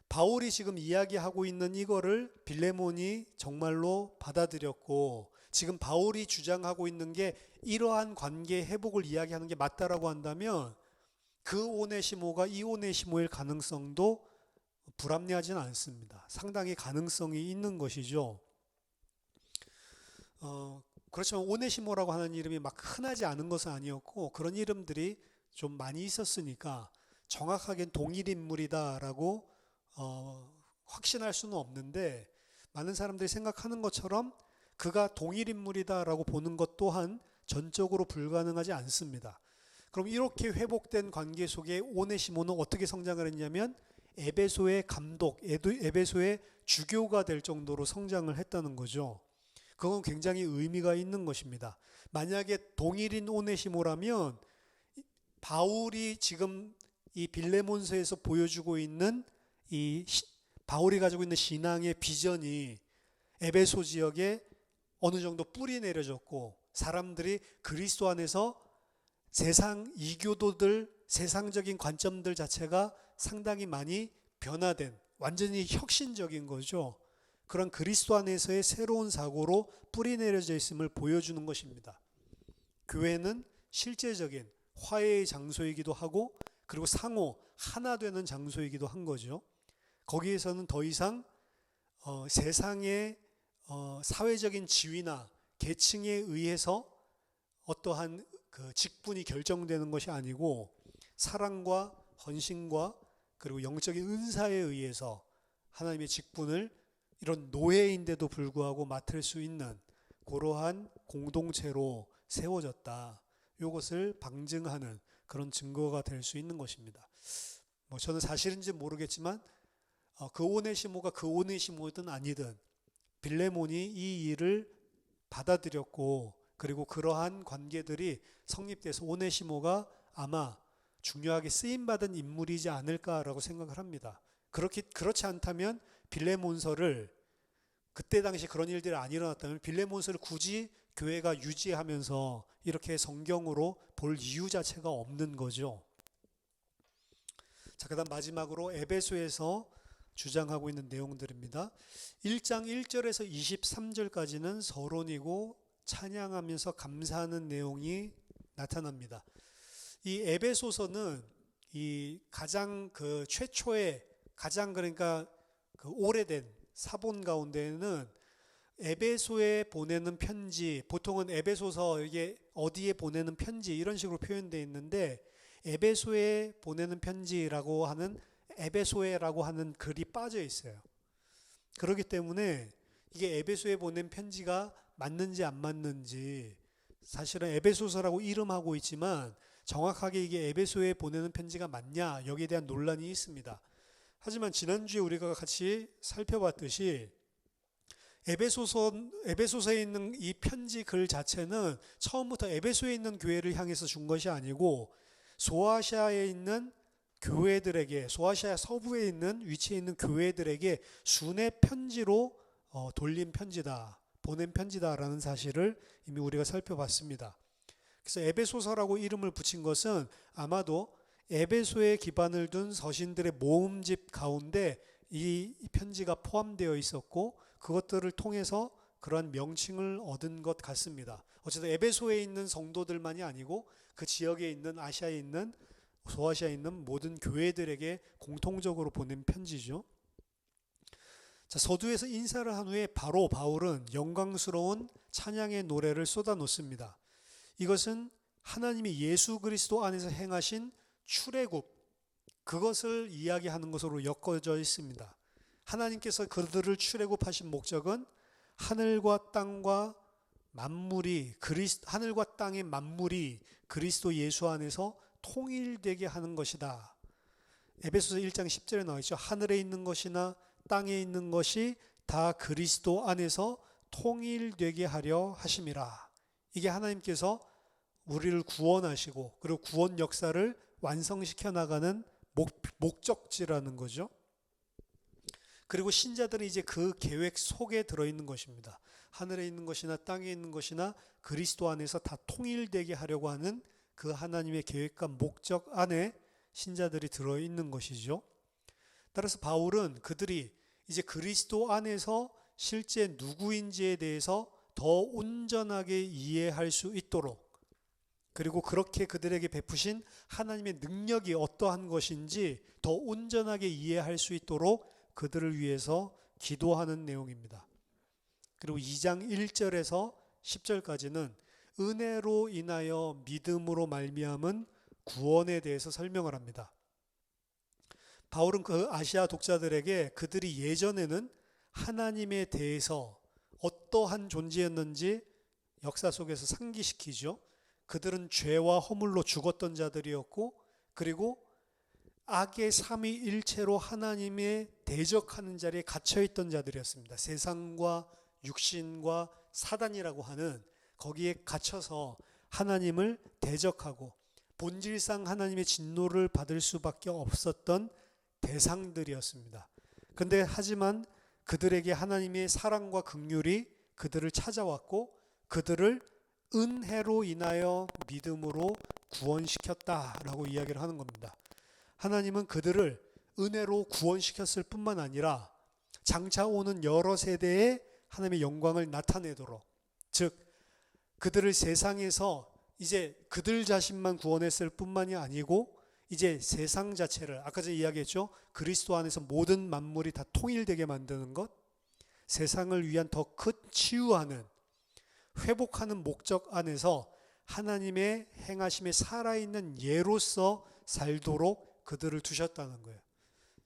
바울이 지금 이야기하고 있는 이거를 빌레몬이 정말로 받아들였고 지금 바울이 주장하고 있는 게 이러한 관계 회복을 이야기하는 게 맞다라고 한다면 그 오네시모가 이 오네시모일 가능성도 불합리하지는 않습니다. 상당히 가능성이 있는 것이죠. 그렇지만 오네시모라고 하는 이름이 막 흔하지 않은 것은 아니었고 그런 이름들이 좀 많이 있었으니까 정확하게 동일 인물이다라고 확신할 수는 없는데 많은 사람들이 생각하는 것처럼 그가 동일 인물이다라고 보는 것 또한 전적으로 불가능하지 않습니다. 그럼 이렇게 회복된 관계 속에 오네시모는 어떻게 성장을 했냐면 에베소의 감독, 에베소의 주교가 될 정도로 성장을 했다는 거죠. 그건 굉장히 의미가 있는 것입니다. 만약에 동일인 오네시모라면 바울이 지금 이 빌레몬서에서 보여주고 있는 바울이 가지고 있는 신앙의 비전이 에베소 지역에 어느 정도 뿌리 내려졌고 사람들이 그리스도 안에서 세상 이교도들, 세상적인 관점들 자체가 상당히 많이 변화된 완전히 혁신적인 거죠. 그런 그리스도 안에서의 새로운 사고로 뿌리 내려져 있음을 보여주는 것입니다. 교회는 실제적인 화해의 장소이기도 하고 그리고 상호 하나 되는 장소이기도 한 거죠. 거기에서는 더 이상 세상의 사회적인 지위나 계층에 의해서 어떠한 그 직분이 결정되는 것이 아니고 사랑과 헌신과 그리고 영적인 은사에 의해서 하나님의 직분을 이런 노예인데도 불구하고 맡을 수 있는 그러한 공동체로 세워졌다. 이것을 방증하는 그런 증거가 될 수 있는 것입니다. 저는 사실인지 모르겠지만 그 오네시모가 그 오네시모든 아니든 빌레몬이 이 일을 받아들였고 그리고 그러한 관계들이 성립돼서 오네시모가 아마 중요하게 쓰임받은 인물이지 않을까라고 생각을 합니다. 그렇지 않다면 빌레몬서를 그때 당시 그런 일들이 안 일어났다면 빌레몬서를 굳이 교회가 유지하면서 이렇게 성경으로 볼 이유 자체가 없는 거죠. 자, 그다음 마지막으로 에베소에서 주장하고 있는 내용들입니다. 1장 1절에서 23절까지는 서론이고 찬양하면서 감사하는 내용이 나타납니다. 이 에베소서는 이 가장 그 최초의 가장 그러니까 그 오래된 사본 가운데는 에베소에 보내는 편지, 보통은 에베소서 이게 어디에 보내는 편지 이런 식으로 표현되어 있는데 에베소에 보내는 편지라고 하는 에베소에라고 하는 글이 빠져 있어요. 그렇기 때문에 이게 에베소에 보낸 편지가 맞는지 안 맞는지 사실은 에베소서라고 이름하고 있지만 정확하게 이게 에베소에 보내는 편지가 맞냐 여기에 대한 논란이 있습니다. 하지만 지난주에 우리가 같이 살펴봤듯이 에베소서에 있는 이 편지 글 자체는 처음부터 에베소에 있는 교회를 향해서 준 것이 아니고 소아시아에 있는 교회들에게 소아시아 서부에 있는 위치에 있는 교회들에게 순회 편지로 돌린 편지다. 보낸 편지다라는 사실을 이미 우리가 살펴봤습니다. 그래서 에베소서라고 이름을 붙인 것은 아마도 에베소에 기반을 둔 서신들의 모음집 가운데 이 편지가 포함되어 있었고 그것들을 통해서 그러한 명칭을 얻은 것 같습니다. 어쨌든 에베소에 있는 성도들만이 아니고 그 지역에 있는 아시아에 있는 소아시아에 있는 모든 교회들에게 공통적으로 보낸 편지죠. 자, 서두에서 인사를 한 후에 바로 바울은 영광스러운 찬양의 노래를 쏟아놓습니다. 이것은 하나님이 예수 그리스도 안에서 행하신 출애굽 그것을 이야기하는 것으로 엮어져 있습니다. 하나님께서 그들을 출애굽하신 목적은 하늘과 땅과 만물이 하늘과 땅의 만물이 그리스도 예수 안에서 통일되게 하는 것이다. 에베소서 1장 10절에 나와 있죠. 하늘에 있는 것이나 땅에 있는 것이 다 그리스도 안에서 통일되게 하려 하심이라. 이게 하나님께서 우리를 구원하시고 그리고 구원 역사를 완성시켜 나가는 목적지라는 거죠. 그리고 신자들은 이제 그 계획 속에 들어있는 것입니다. 하늘에 있는 것이나 땅에 있는 것이나 그리스도 안에서 다 통일되게 하려고 하는 그 하나님의 계획과 목적 안에 신자들이 들어있는 것이죠. 따라서 바울은 그들이 이제 그리스도 안에서 실제 누구인지에 대해서 더 온전하게 이해할 수 있도록, 그리고 그렇게 그들에게 베푸신 하나님의 능력이 어떠한 것인지 더 온전하게 이해할 수 있도록 그들을 위해서 기도하는 내용입니다. 그리고 2장 1절에서 10절까지는 은혜로 인하여 믿음으로 말미암은 구원에 대해서 설명을 합니다. 바울은 그 아시아 독자들에게 그들이 예전에는 하나님에 대해서 어떠한 존재였는지 역사 속에서 상기시키죠. 그들은 죄와 허물로 죽었던 자들이었고, 그리고 악의 삼위일체로 하나님의 대적하는 자리에 갇혀있던 자들이었습니다. 세상과 육신과 사단이라고 하는 거기에 갇혀서 하나님을 대적하고 본질상 하나님의 진노를 받을 수밖에 없었던 대상들이었습니다. 근데 하지만 그들에게 하나님의 사랑과 긍휼이 그들을 찾아왔고 그들을 은혜로 인하여 믿음으로 구원시켰다라고 이야기를 하는 겁니다. 하나님은 그들을 은혜로 구원시켰을 뿐만 아니라 장차 오는 여러 세대에 하나님의 영광을 나타내도록, 즉 그들을 세상에서 이제 그들 자신만 구원했을 뿐만이 아니고 이제 세상 자체를, 아까 전에 이야기했죠. 그리스도 안에서 모든 만물이 다 통일되게 만드는 것, 세상을 위한 더 큰 치유하는, 회복하는 목적 안에서 하나님의 행하심에 살아있는 예로서 살도록 그들을 두셨다는 거예요.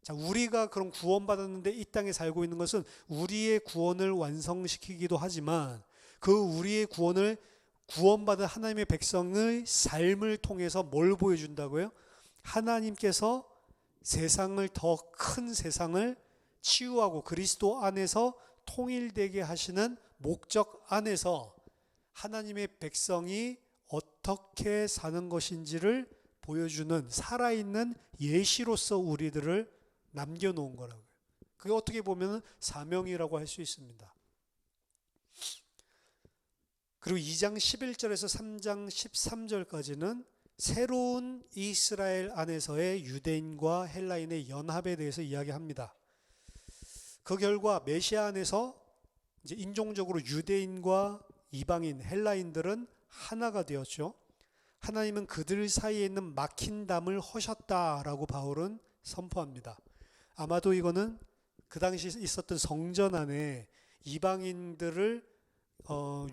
자, 우리가 그런 구원받았는데 이 땅에 살고 있는 것은 우리의 구원을 완성시키기도 하지만 그 우리의 구원을 구원받은 하나님의 백성의 삶을 통해서 뭘 보여준다고요? 하나님께서 세상을, 더 큰 세상을 치유하고 그리스도 안에서 통일되게 하시는 목적 안에서 하나님의 백성이 어떻게 사는 것인지를 보여주는 살아있는 예시로서 우리들을 남겨놓은 거라고요. 그게 어떻게 보면 사명이라고 할 수 있습니다. 그리고 2장 11절에서 3장 13절까지는 새로운 이스라엘 안에서의 유대인과 헬라인의 연합에 대해서 이야기합니다. 그 결과 메시아 안에서 이제 인종적으로 유대인과 이방인, 헬라인들은 하나가 되었죠. 하나님은 그들 사이에 있는 막힌 담을 허셨다라고 바울은 선포합니다. 아마도 이거는 그 당시 있었던 성전 안에 이방인들을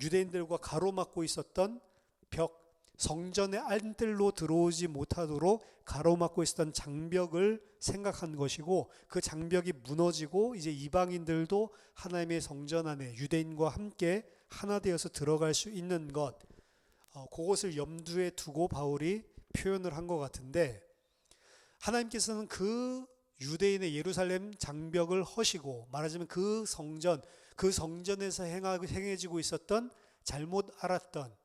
유대인들과 가로막고 있었던 벽, 성전의 안뜰로 들어오지 못하도록 가로막고 있었던 장벽을 생각한 것이고, 그 장벽이 무너지고 이제 이방인들도 하나님의 성전 안에 유대인과 함께 하나 되어서 들어갈 수 있는 것, 그것을 염두에 두고 바울이 표현을 한 것 같은데, 하나님께서는 그 유대인의 예루살렘 장벽을 허시고, 말하자면 그 성전에서 행해지고 있었던 잘못 알았던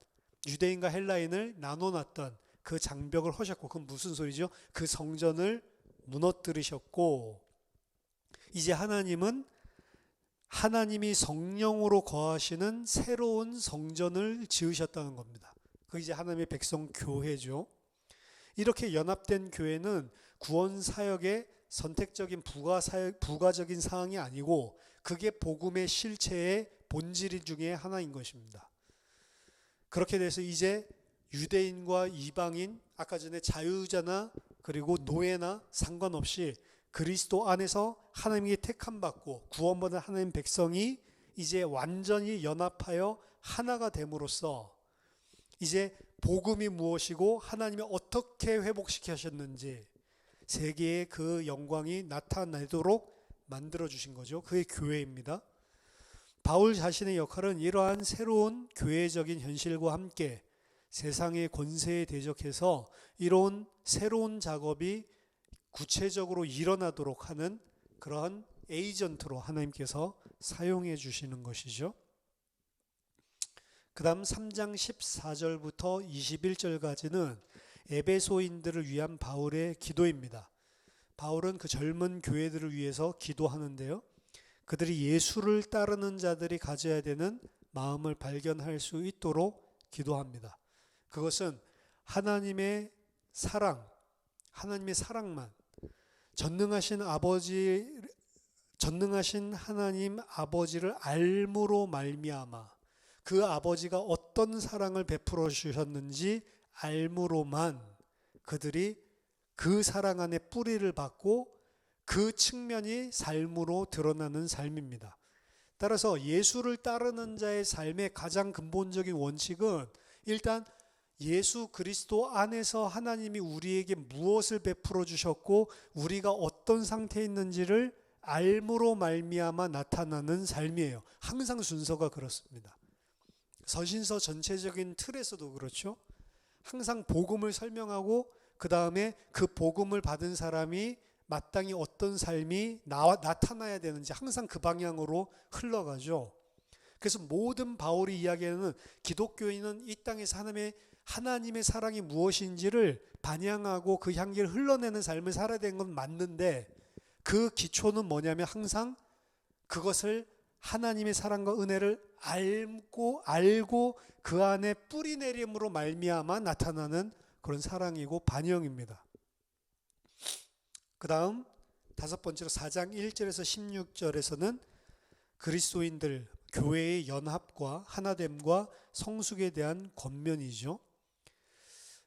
유대인과 헬라인을 나눠놨던 그 장벽을 허셨고, 그건 무슨 소리죠? 그 성전을 무너뜨리셨고, 이제 하나님은 하나님이 성령으로 거하시는 새로운 성전을 지으셨다는 겁니다. 그게 이제 하나님의 백성 교회죠. 이렇게 연합된 교회는 구원 사역의 선택적인 부가적인 사항이 아니고 그게 복음의 실체의 본질 중에 하나인 것입니다. 그렇게 돼서 이제 유대인과 이방인, 아까 전에 자유자나 그리고 노예나 상관없이 그리스도 안에서 하나님께 택함받고 구원받은 하나님 백성이 이제 완전히 연합하여 하나가 됨으로써 이제 복음이 무엇이고 하나님이 어떻게 회복시키셨는지 세계에 그 영광이 나타나도록 만들어주신 거죠. 그게 교회입니다. 바울 자신의 역할은 이러한 새로운 교회적인 현실과 함께 세상의 권세에 대적해서 이런 새로운 작업이 구체적으로 일어나도록 하는 그러한 에이전트로 하나님께서 사용해 주시는 것이죠. 그 다음 3장 14절부터 21절까지는 에베소인들을 위한 바울의 기도입니다. 바울은 그 젊은 교회들을 위해서 기도하는데요. 그들이 예수를 따르는 자들이 가져야 되는 마음을 발견할 수 있도록 기도합니다. 그것은 하나님의 사랑만, 전능하신 하나님 아버지를 알므로 말미암아 그 아버지가 어떤 사랑을 베풀어 주셨는지 알므로만 그들이 그 사랑 안에 뿌리를 받고 그 측면이 삶으로 드러나는 삶입니다. 따라서 예수를 따르는 자의 삶의 가장 근본적인 원칙은 일단 예수 그리스도 안에서 하나님이 우리에게 무엇을 베풀어 주셨고 우리가 어떤 상태에 있는지를 알므로 말미암아 나타나는 삶이에요. 항상 순서가 그렇습니다. 서신서 전체적인 틀에서도 그렇죠. 항상 복음을 설명하고 그 다음에 그 복음을 받은 사람이 마땅히 어떤 삶이 나타나야 되는지 항상 그 방향으로 흘러가죠. 그래서 모든 바울이 이야기하는 기독교인은 이 땅에서 하나님의 사랑이 무엇인지를 반영하고 그 향기를 흘러내는 삶을 살아야 되는 건 맞는데 그 기초는 뭐냐면 항상 그것을 하나님의 사랑과 은혜를 알고 그 안에 뿌리 내림으로 말미암아 나타나는 그런 사랑이고 반영입니다. 그 다음 다섯 번째로 4장 1절에서 16절에서는 그리스도인들 교회의 연합과 하나됨과 성숙에 대한 권면이죠.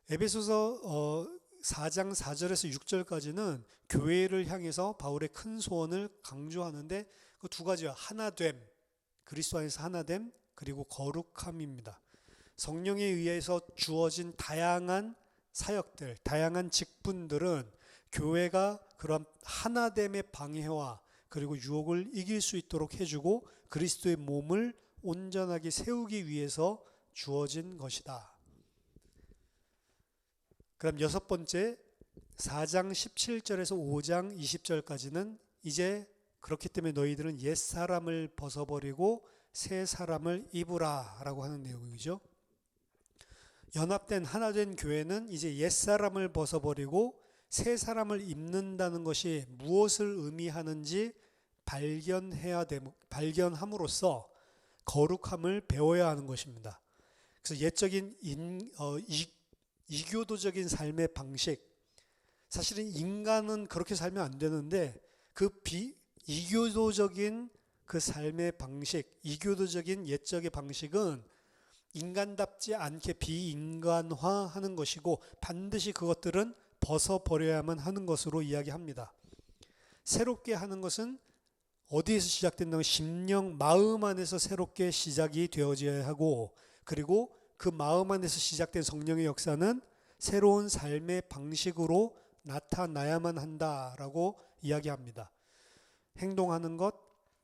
에베소서 4장 4절에서 6절까지는 교회를 향해서 바울의 큰 소원을 강조하는데 그 두 가지가 하나됨, 그리스도 안에서 하나됨, 그리고 거룩함입니다. 성령에 의해서 주어진 다양한 사역들, 다양한 직분들은 교회가 그런 하나됨의 방해와 그리고 유혹을 이길 수 있도록 해주고 그리스도의 몸을 온전하게 세우기 위해서 주어진 것이다. 그럼 여섯 번째 4장 17절에서 5장 20절까지는 이제 그렇기 때문에 너희들은 옛사람을 벗어버리고 새 사람을 입으라 라고 하는 내용이죠. 연합된 하나된 교회는 이제 옛사람을 벗어버리고 새 사람을 입는다는 것이 무엇을 의미하는지 발견함으로써 거룩함을 배워야 하는 것입니다. 그래서 옛적인 이교도적인 삶의 방식, 사실은 인간은 그렇게 살면 안 되는데 그 이교도적인 그 삶의 방식, 이교도적인 옛적의 방식은 인간답지 않게 비인간화하는 것이고 반드시 그것들은 벗어버려야만 하는 것으로 이야기합니다. 새롭게 하는 것은 어디에서 시작된다면 심령, 마음 안에서 새롭게 시작이 되어져야 하고 그리고 그 마음 안에서 시작된 성령의 역사는 새로운 삶의 방식으로 나타나야만 한다라고 이야기합니다. 행동하는 것,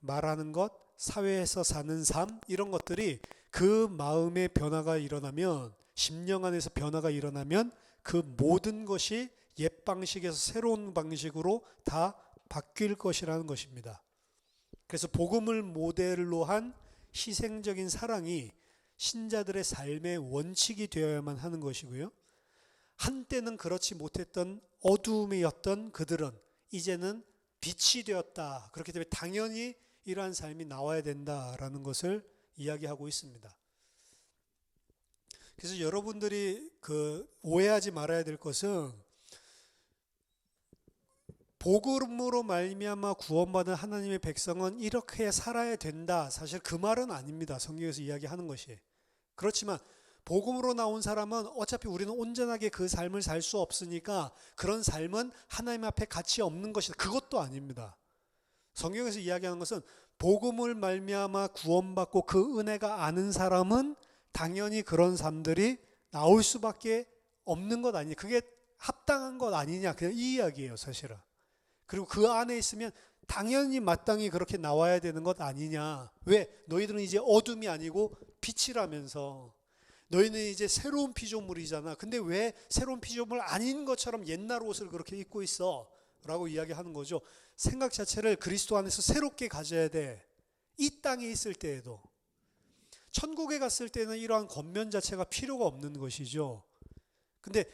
말하는 것, 사회에서 사는 삶 이런 것들이 그 마음의 변화가 일어나면 심령 안에서 변화가 일어나면 그 모든 것이 옛 방식에서 새로운 방식으로 다 바뀔 것이라는 것입니다. 그래서 복음을 모델로 한 희생적인 사랑이 신자들의 삶의 원칙이 되어야만 하는 것이고요. 한때는 그렇지 못했던 어두움이었던 그들은 이제는 빛이 되었다. 그렇기 때문에 당연히 이러한 삶이 나와야 된다라는 것을 이야기하고 있습니다. 그래서 여러분들이 오해하지 말아야 될 것은 복음으로 말미암아 구원받은 하나님의 백성은 이렇게 살아야 된다. 사실 그 말은 아닙니다. 성경에서 이야기하는 것이. 그렇지만 복음으로 나온 사람은 어차피 우리는 온전하게 그 삶을 살 수 없으니까 그런 삶은 하나님 앞에 가치 없는 것이다. 그것도 아닙니다. 성경에서 이야기하는 것은 복음을 말미암아 구원받고 그 은혜가 아는 사람은 당연히 그런 삶들이 나올 수밖에 없는 것 아니냐. 그게 합당한 것 아니냐. 그냥 이 이야기예요, 사실은. 그리고 그 안에 있으면 당연히 마땅히 그렇게 나와야 되는 것 아니냐. 왜? 너희들은 이제 어둠이 아니고 빛이라면서. 너희는 이제 새로운 피조물이잖아. 근데 왜 새로운 피조물 아닌 것처럼 옛날 옷을 그렇게 입고 있어? 라고 이야기하는 거죠. 생각 자체를 그리스도 안에서 새롭게 가져야 돼. 이 땅에 있을 때에도. 천국에 갔을 때는 이러한 권면 자체가 필요가 없는 것이죠. 근데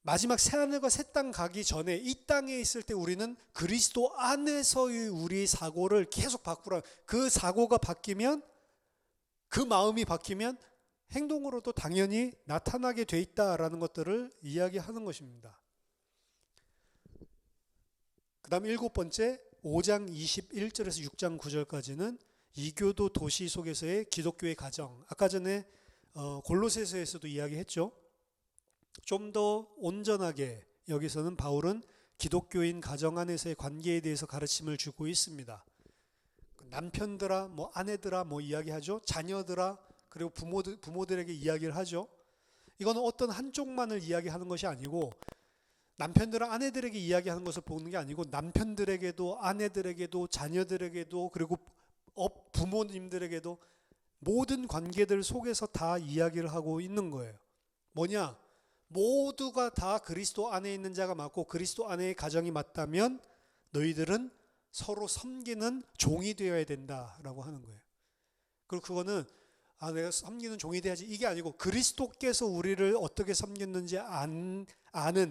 마지막 새하늘과 새 땅 가기 전에 이 땅에 있을 때 우리는 그리스도 안에서의 우리 사고를 계속 바꾸라. 그 사고가 바뀌면, 그 마음이 바뀌면 행동으로도 당연히 나타나게 돼 있다라는 것들을 이야기하는 것입니다. 그 다음 일곱 번째 5장 21절에서 6장 9절까지는 이교도 도시 속에서의 기독교의 가정. 아까 전에 골로새서에서도 이야기했죠. 좀 더 온전하게 여기서는 바울은 기독교인 가정 안에서의 관계에 대해서 가르침을 주고 있습니다. 남편들아, 뭐 아내들아, 뭐 이야기하죠. 자녀들아, 그리고 부모들에게 이야기를 하죠. 이거는 어떤 한쪽만을 이야기하는 것이 아니고 남편들은 아내들에게 이야기하는 것을 보는 게 아니고 남편들에게도 아내들에게도 자녀들에게도 그리고 부모님들에게도 모든 관계들 속에서 다 이야기를 하고 있는 거예요. 뭐냐? 모두가 다 그리스도 안에 있는 자가 맞고 그리스도 안에의 가정이 맞다면 너희들은 서로 섬기는 종이 되어야 된다라고 하는 거예요. 그리고 그거는 내가 섬기는 종이 돼야지 이게 아니고 그리스도께서 우리를 어떻게 섬겼는지 아는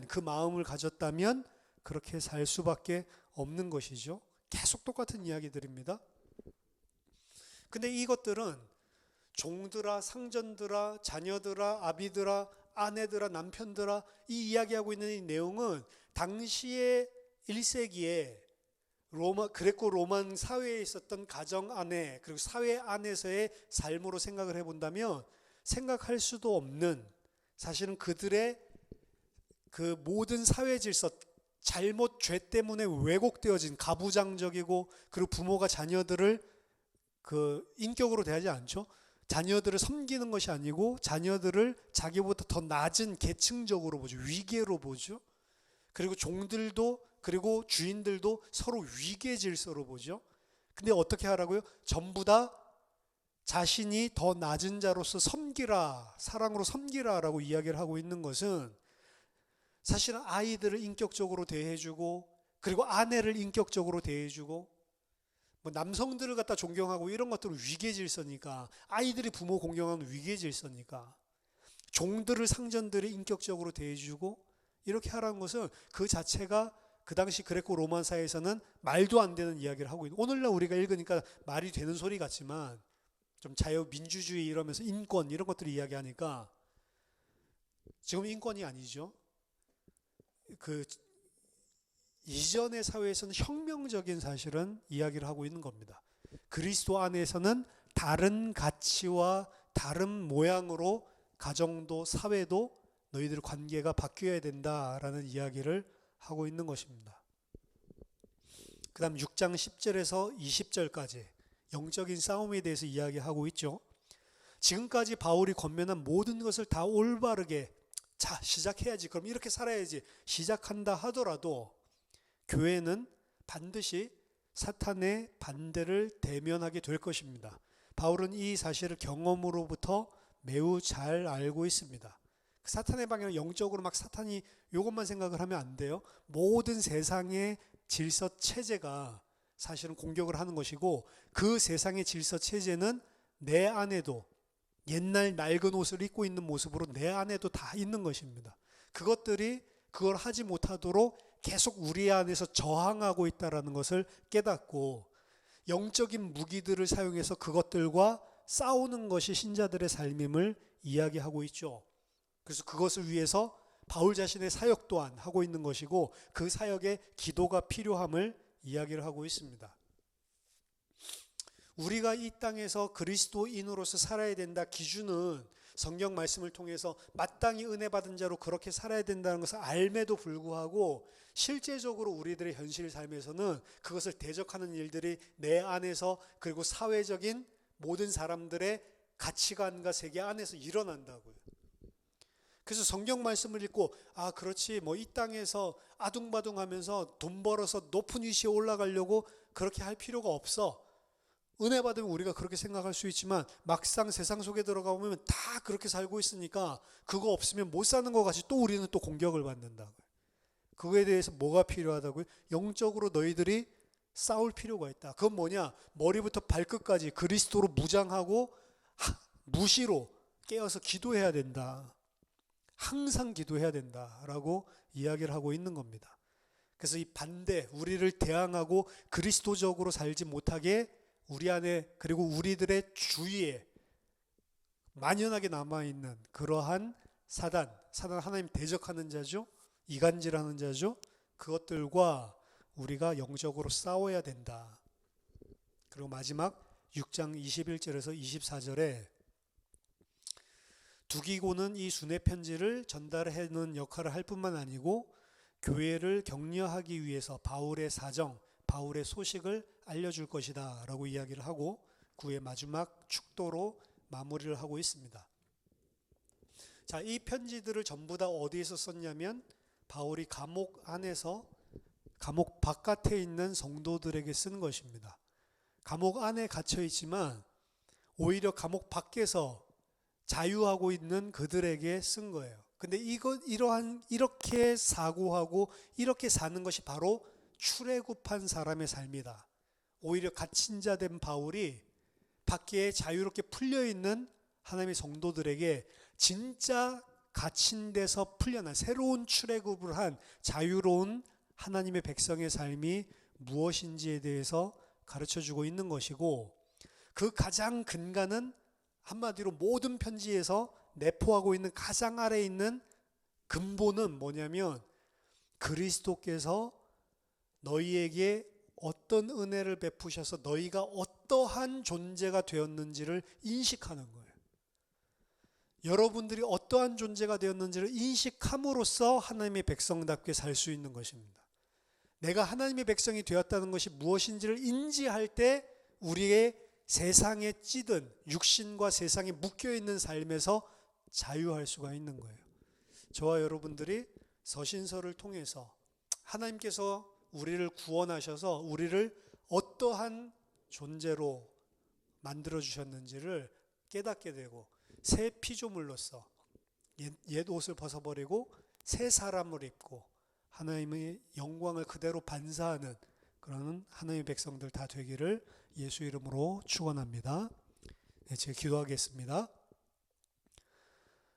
그 마음을 가졌다면 그렇게 살 수밖에 없는 것이죠. 계속 똑같은 이야기들입니다. 근데 이것들은 종들아, 상전들아, 자녀들아, 아비들아, 아내들아, 남편들아 이 이야기하고 있는 이 내용은 당시의 1세기에 그레코 로만 사회에 있었던 가정 안에 그리고 사회 안에서의 삶으로 생각을 해본다면 생각할 수도 없는 사실은 그들의 그 모든 사회 질서 잘못 죄 때문에 왜곡되어진 가부장적이고 그리고 부모가 자녀들을 그 인격으로 대하지 않죠. 자녀들을 섬기는 것이 아니고 자녀들을 자기보다 더 낮은 계층적으로 보죠. 위계로 보죠. 그리고 종들도 그리고 주인들도 서로 위계 질서로 보죠. 근데 어떻게 하라고요? 전부 다 자신이 더 낮은 자로서 섬기라, 사랑으로 섬기라라고 이야기를 하고 있는 것은 사실은 아이들을 인격적으로 대해주고 그리고 아내를 인격적으로 대해주고 뭐 남성들을 갖다 존경하고 이런 것들은 위계 질서니까 아이들이 부모 공경하는 위계 질서니까 종들을 상전들이 인격적으로 대해주고 이렇게 하라는 것은 그 자체가 그 당시 그레코 로만 사회에서는 말도 안 되는 이야기를 하고 있는 오늘날 우리가 읽으니까 말이 되는 소리 같지만 좀 자유민주주의 이러면서 인권 이런 것들을 이야기하니까 지금 인권이 아니죠. 그 이전의 사회에서는 혁명적인 사실은 이야기를 하고 있는 겁니다. 그리스도 안에서는 다른 가치와 다른 모양으로 가정도 사회도 너희들 관계가 바뀌어야 된다라는 이야기를 하고 있는 것입니다. 그 다음 6장 10절에서 20절까지 영적인 싸움에 대해서 이야기하고 있죠. 지금까지 바울이 권면한 모든 것을 다 올바르게 자 시작해야지 그럼 이렇게 살아야지 시작한다 하더라도 교회는 반드시 사탄의 반대를 대면하게 될 것입니다. 바울은 이 사실을 경험으로부터 매우 잘 알고 있습니다. 사탄의 방향은 영적으로 막 사탄이 이것만 생각을 하면 안 돼요. 모든 세상의 질서 체제가 사실은 공격을 하는 것이고 그 세상의 질서 체제는 내 안에도 옛날 낡은 옷을 입고 있는 모습으로 내 안에도 다 있는 것입니다. 그것들이 그걸 하지 못하도록 계속 우리 안에서 저항하고 있다는 것을 깨닫고 영적인 무기들을 사용해서 그것들과 싸우는 것이 신자들의 삶임을 이야기하고 있죠. 그래서 그것을 위해서 바울 자신의 사역 또한 하고 있는 것이고 그 사역에 기도가 필요함을 이야기를 하고 있습니다. 우리가 이 땅에서 그리스도인으로서 살아야 된다 기준은 성경 말씀을 통해서 마땅히 은혜 받은 자로 그렇게 살아야 된다는 것을 알매도 불구하고 실제적으로 우리들의 현실 삶에서는 그것을 대적하는 일들이 내 안에서 그리고 사회적인 모든 사람들의 가치관과 세계 안에서 일어난다고요. 그래서 성경 말씀을 읽고 그렇지 뭐 이 땅에서 아둥바둥하면서 돈 벌어서 높은 위치에 올라가려고 그렇게 할 필요가 없어. 은혜 받으면 우리가 그렇게 생각할 수 있지만 막상 세상 속에 들어가 보면 다 그렇게 살고 있으니까 그거 없으면 못 사는 것 같이 또 우리는 또 공격을 받는다고요. 그거에 대해서 뭐가 필요하다고요? 영적으로 너희들이 싸울 필요가 있다. 그건 뭐냐? 머리부터 발끝까지 그리스도로 무장하고 무시로 깨어서 기도해야 된다. 항상 기도해야 된다라고 이야기를 하고 있는 겁니다. 그래서 이 반대, 우리를 대항하고 그리스도적으로 살지 못하게 우리 안에 그리고 우리들의 주위에 만연하게 남아있는 그러한 사단 하나님 대적하는 자죠. 이간질하는 자죠. 그것들과 우리가 영적으로 싸워야 된다. 그리고 마지막 6장 21절에서 24절에 두기고는 이 순회 편지를 전달하는 역할을 할 뿐만 아니고 교회를 격려하기 위해서 바울의 사정, 바울의 소식을 알려줄 것이다 라고 이야기를 하고 9의 마지막 축도로 마무리를 하고 있습니다. 자, 이 편지들을 전부 다 어디에서 썼냐면 바울이 감옥 안에서 감옥 바깥에 있는 성도들에게 쓴 것입니다. 감옥 안에 갇혀 있지만 오히려 감옥 밖에서 자유하고 있는 그들에게 쓴 거예요. 근데 이렇게 사고하고 이렇게 사는 것이 바로 출애굽한 사람의 삶이다. 오히려 갇힌 자 된 바울이 밖에 자유롭게 풀려 있는 하나님의 성도들에게 진짜 갇힌 데서 풀려난 새로운 출애굽을 한 자유로운 하나님의 백성의 삶이 무엇인지에 대해서 가르쳐주고 있는 것이고, 그 가장 근간은 한마디로 모든 편지에서 내포하고 있는 가장 아래에 있는 근본은 뭐냐면 그리스도께서 너희에게 어떤 은혜를 베푸셔서 너희가 어떠한 존재가 되었는지를 인식하는 거예요. 여러분들이 어떠한 존재가 되었는지를 인식함으로써 하나님의 백성답게 살 수 있는 것입니다. 내가 하나님의 백성이 되었다는 것이 무엇인지를 인지할 때 우리의 세상에 찌든 육신과 세상에 묶여있는 삶에서 자유할 수가 있는 거예요. 저와 여러분들이 서신서를 통해서 하나님께서 우리를 구원하셔서 우리를 어떠한 존재로 만들어 주셨는지를 깨닫게 되고 새 피조물로서 옛 옷을 벗어버리고 새 사람을 입고 하나님의 영광을 그대로 반사하는 그런 하나님의 백성들 다 되기를 예수 이름으로 축원합니다. 네, 제가 기도하겠습니다.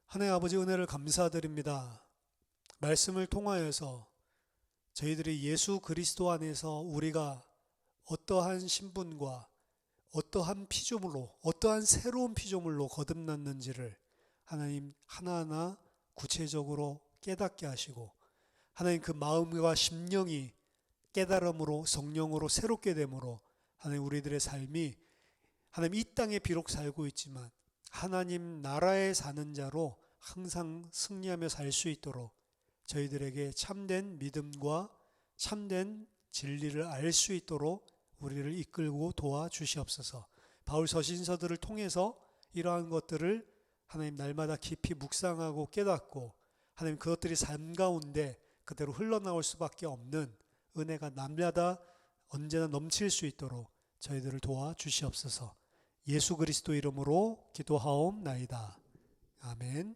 하나님 아버지, 은혜를 감사드립니다. 말씀을 통하여서 저희들이 예수 그리스도 안에서 우리가 어떠한 신분과 어떠한 피조물로, 어떠한 새로운 피조물로 거듭났는지를 하나님 하나하나 구체적으로 깨닫게 하시고, 하나님 그 마음과 심령이 깨달음으로 성령으로 새롭게 됨으로 하나님 우리들의 삶이 하나님 이 땅에 비록 살고 있지만 하나님 나라에 사는 자로 항상 승리하며 살 수 있도록 저희들에게 참된 믿음과 참된 진리를 알 수 있도록 우리를 이끌고 도와주시옵소서. 바울 서신서들을 통해서 이러한 것들을 하나님 날마다 깊이 묵상하고 깨닫고 하나님 그것들이 삶 가운데 그대로 흘러나올 수밖에 없는 은혜가 날마다 언제나 넘칠 수 있도록 저희들을 도와주시옵소서. 예수 그리스도 이름으로 기도하옵나이다. 아멘.